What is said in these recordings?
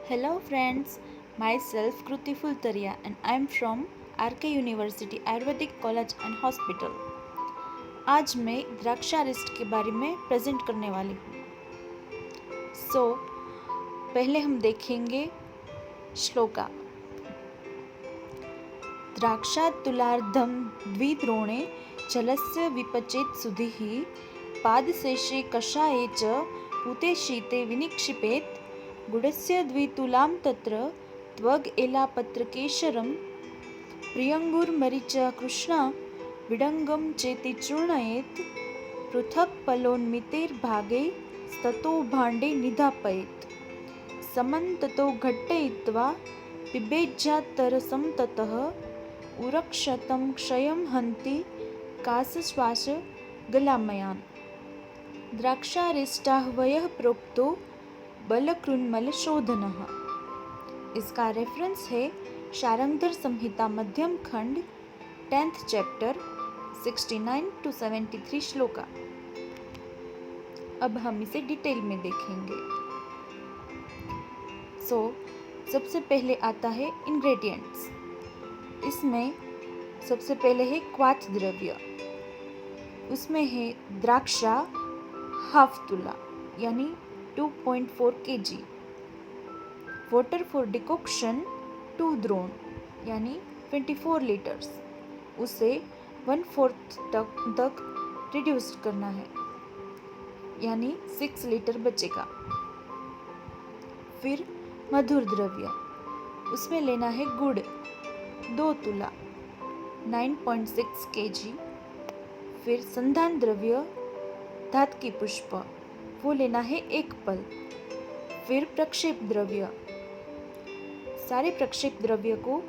Hello friends, myself Kruti Fultaria and I am from RK University Ayurvedic College and Hospital। आज मैं द्राक्षारिष्ट के बारे में प्रेजेंट करने वाली हूँ। पहले हम देखेंगे श्लोका। द्राक्षातुलार्धं द्विद्रोणे जलस्य विपचेत् सुधिः पादशेषे कषाये च पूते शीते विनिक्षिपेत् गुडस्य द्वितुलां तत्र त्वग् एलापत्रकेशरं प्रियङ्गुर्मरीच कृष्णा विडङ्गं चेति चूर्णयेत् पृथक् फलोन्मितेर्भागे स्ततो भाण्डे निधापयेत् समन्ततो घट्टयित्वा पिबेज्जात्तरसं ततः उरक्षतं क्षयं हन्ति कासश्वास गलामयान्। द्राक्षारिष्टाह्वयः प्रोक्तो बलकृन्मल शोधनः। इसका रेफरेंस है शारंगधर संहिता मध्यम खंड 10th चैप्टर 69 to 73 श्लोका। अब हम इसे डिटेल में देखेंगे। सबसे पहले आता है इंग्रेडिएंट्स। इसमें सबसे पहले है क्वाथ द्रव्य। उसमें है द्राक्षा हाफ तुला यानी 2.4 kg, वाटर फॉर डिकॉक्शन 2 द्रोण यानी 24 लीटर्स, उसे 1/4 तक रिड्यूस करना है यानी 6 लीटर बचेगा। फिर मधुर द्रव्य, उसमें लेना है गुड़ 2 तुला 9.6 kg। फिर संधान द्रव्य धातकी पुष्प, वो लेना है 1 पल। फिर प्रक्षेप द्रव्य, सारे प्रक्षेप द्रव्य को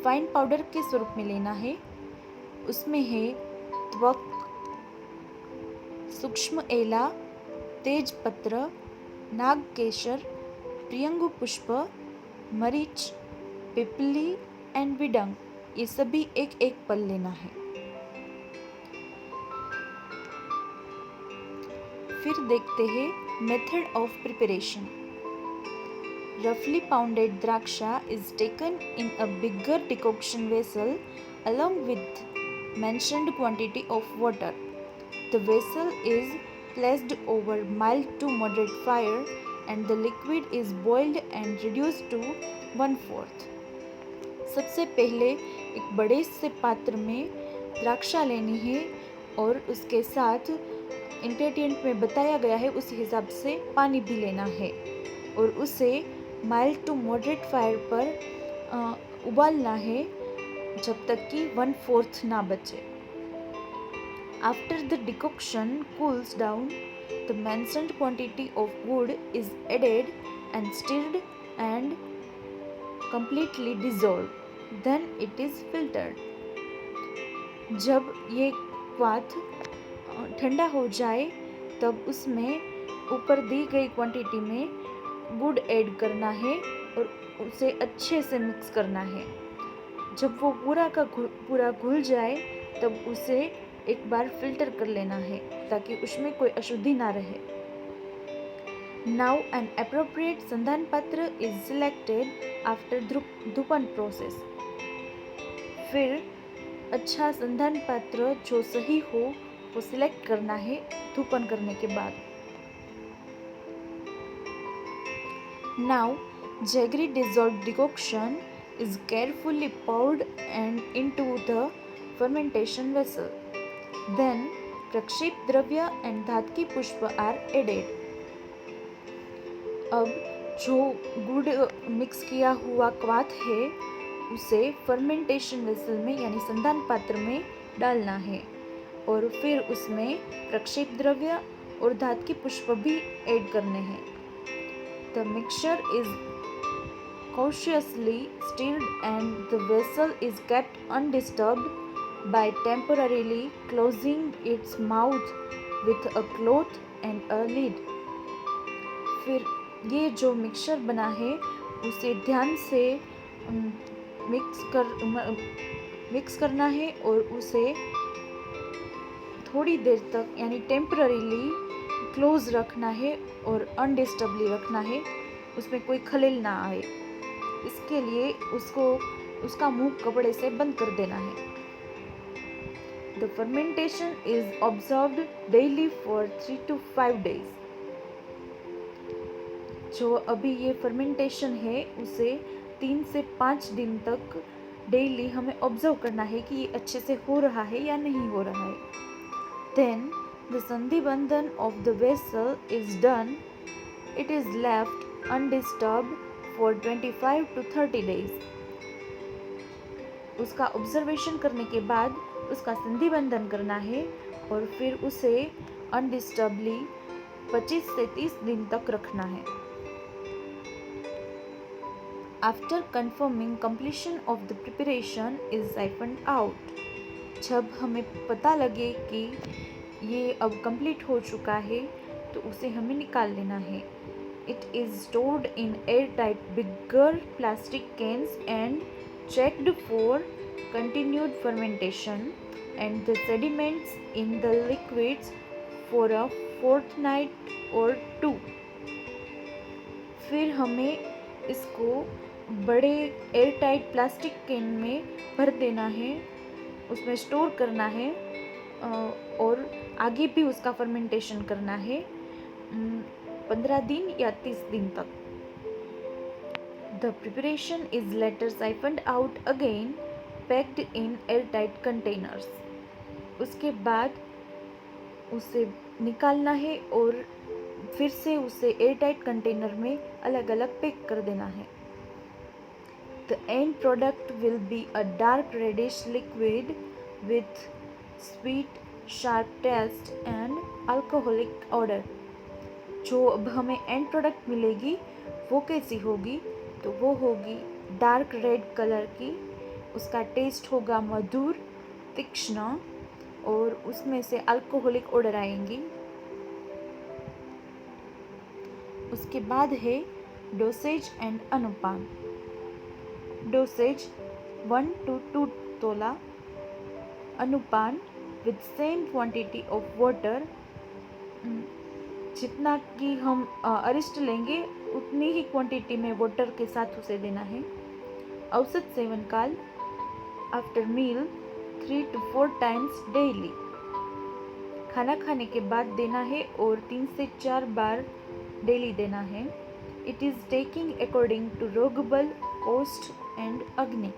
फाइन पाउडर के स्वरूप में लेना है। उसमें है त्वक, सूक्ष्म एला, तेज पत्र, नाग केसर, प्रियंगु पुष्प, मरीच, पिपली एंड विडंग, ये सभी 1-1 पल लेना है। फिर देखते हैं मेथड ऑफ प्रिपरेशन। रफली पाउंडेड द्राक्षा is taken in a bigger decoction vessel along with mentioned quantity of water. The vessel is placed over mild to moderate fire and the liquid is boiled and reduced to 1/4. सबसे पहले एक बड़े से पात्र में द्राक्षा लेनी है और उसके साथ इंग्रेडिएंट में बताया गया है उस हिसाब से पानी भी लेना है और उसे माइल्ड टू मॉडरेट फायर पर उबालना है जब तक कि 1/4 ना बचे। After the decoction cools down, the mentioned quantity of gur is added and stirred and completely dissolved. Then it is filtered. जब ये क्वाथ ठंडा हो जाए तब उसमें ऊपर दी गई क्वांटिटी में गुड़ ऐड करना है और उसे अच्छे से मिक्स करना है। जब वो पूरा घुल जाए तब उसे एक बार फिल्टर कर लेना है ताकि उसमें कोई अशुद्धि ना रहे। Now an appropriate संधान पात्र is selected after धूपन process. फिर अच्छा संधान पात्र जो सही हो वो सिलेक्ट करना है धूपन करने के बाद। Now jaggery dissolved decoction is carefully poured and into the fermentation vessel. Then प्रक्षेप द्रव्य and धातकी पुष्प are added. अब जो गुड़ मिक्स किया हुआ क्वाथ है उसे फर्मेंटेशन वेसल में यानी संधान पात्र में डालना है और फिर उसमें प्रक्षेप द्रव्य और धातकी पुष्प भी ऐड करने हैं। The mixture is cautiously stirred and the vessel is kept undisturbed by temporarily closing its mouth with a cloth and a lid. फिर ये जो मिक्सचर बना है उसे ध्यान से मिक्स करना है और उसे थोड़ी देर तक यानी टेम्पररीली क्लोज रखना है और अनडिस्टर्बली रखना है उसमें कोई खलेल ना आए। इसके लिए उसका मुंह कपड़े से बंद कर देना है। The fermentation is observed daily for 3 to 5 days. जो अभी ये फर्मेंटेशन है उसे 3 से 5 दिन तक डेली हमें ऑब्जर्व करना है कि ये अच्छे से हो रहा है या नहीं हो रहा है। Then the संधि बंधन of the vessel is done. It is left undisturbed for 25 to 30 days. उसका ऑब्जर्वेशन करने के बाद उसका संधि बंधन करना है और फिर उसे अनडिस्टर्बली 25 से 30 दिन तक रखना है। After confirming completion of the preparation is siphoned out. जब हमें पता लगे कि ये अब कंप्लीट हो चुका है तो उसे हमें निकाल लेना है। It is stored in airtight bigger plastic cans and checked for continued fermentation and the sediments in the liquids for a fortnight or 2. फिर हमें इसको बड़े एयरटाइट प्लास्टिक कैन में भर देना है, उसमें स्टोर करना है और आगे भी उसका फर्मेंटेशन करना है 15 दिन या 30 दिन तक। The preparation is later siphoned out again, packed in airtight containers. उसके बाद उसे निकालना है और फिर से उसे एयरटाइट कंटेनर में अलग अलग पैक कर देना है। The end product will be a dark reddish liquid with sweet, sharp taste and alcoholic odor. जो अब हमें एंड प्रोडक्ट मिलेगी वो कैसी होगी? तो वो होगी डार्क रेड कलर की, उसका टेस्ट होगा मधुर, तीक्ष्ण और उसमें से अल्कोहलिक ऑर्डर आएंगी। उसके बाद है dosage and anupan. Dosage 1 to 2 tola, anupan with same quantity of water, जितना कि हम अरिस्ट लेंगे उतनी ही क्वांटिटी में वाटर के साथ उसे देना है। औसत सेवन काल after meal 3 to 4 times daily, खाना खाने के बाद देना है और 3 से 4 बार डेली देना है। It is taking according to rogbal, kosht and agni.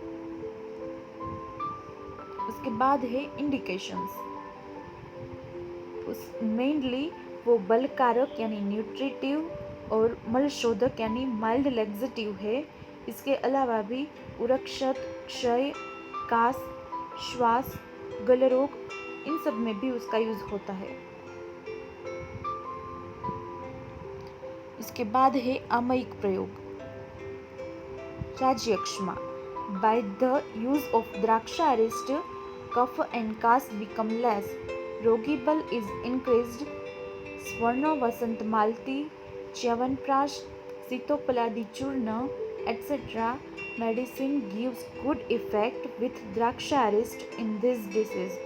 उसके बाद है इंडिकेशंस। उस मेनली वो बलकारक यानी न्यूट्रिटिव और मलशोधक यानी माइल्ड लेक्सेटिव है। इसके अलावा भी उरक्षत, क्षय, कास, श्वास, गलरोग, इन सब में भी उसका यूज होता है। इसके बाद है आमयिक प्रयोग। राज्यक्षमा। By the use of Draksharishta, kapha and kas become less, rogbal is increased, Swarna Vasant मालती, च्यवनप्राश, सीतोपलादी चूर्ण etc. medicine gives good effect with द्राक्षा अरिस्ट in this disease.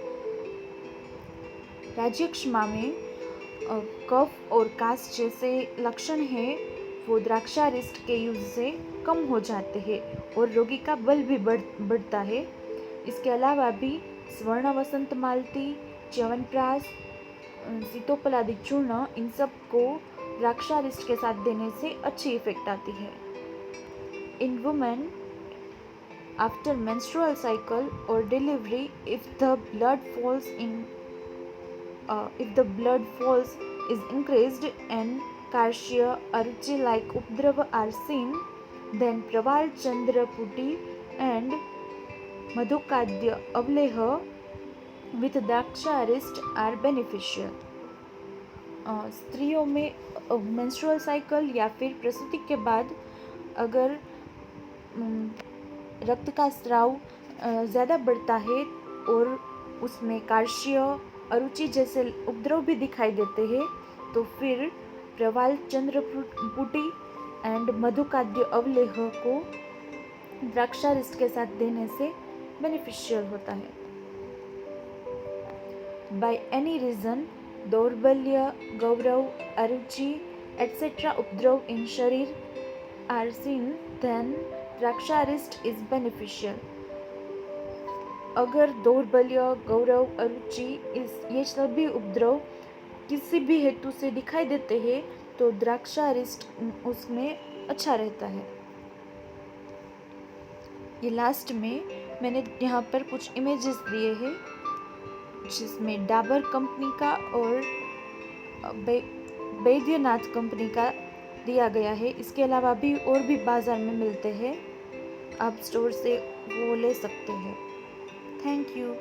राज्यक्षमा में कफ और कास जैसे लक्षण हैं वो द्राक्षारिष्ट के यूज से कम हो जाते हैं और रोगी का बल भी बढ़ता है। इसके अलावा भी स्वर्ण वसंत मालती, च्यवनप्राश, सीतोपलादी चूर्ण, इन सब को द्राक्षारिष्ट के साथ देने से अच्छी इफेक्ट आती है। इन women after menstrual cycle or delivery, if the blood falls is increased and Karshya, aruchi like updrava are seen, then Praval Chandra Putti and Madhukadya Avleha with Daksha arrest are beneficial. स्त्रियों में menstrual cycle या फिर प्रसूति के बाद अगर रक्त का स्राव ज़्यादा बढ़ता है और उसमें कार्श्य, अरुचि जैसे उपद्रव भी दिखाई देते हैं तो फिर प्रवाल चंद्र पुटी एंड मधुकाद्य अवलेह को द्राक्षारिष्ट के साथ देने से बेनिफिशियल होता है। बाय एनी रीजन दौर्बल्य, गौरव, अरुचि एटसेट्रा उपद्रव इन शरीर are seen, then Draksharist is beneficial. अगर दौर्बल्य, गौरव, अरुचि ये सभी उपद्रव किसी भी हेतु से दिखाई देते हैं तो द्राक्षारिष्ट उसमें अच्छा रहता है। ये लास्ट में मैंने यहाँ पर कुछ इमेजेस दिए हैं जिसमें डाबर कंपनी का और बैद्यनाथ कंपनी का दिया गया है। इसके अलावा भी और भी बाज़ार में मिलते हैं, आप स्टोर से वो ले सकते हैं। Thank you.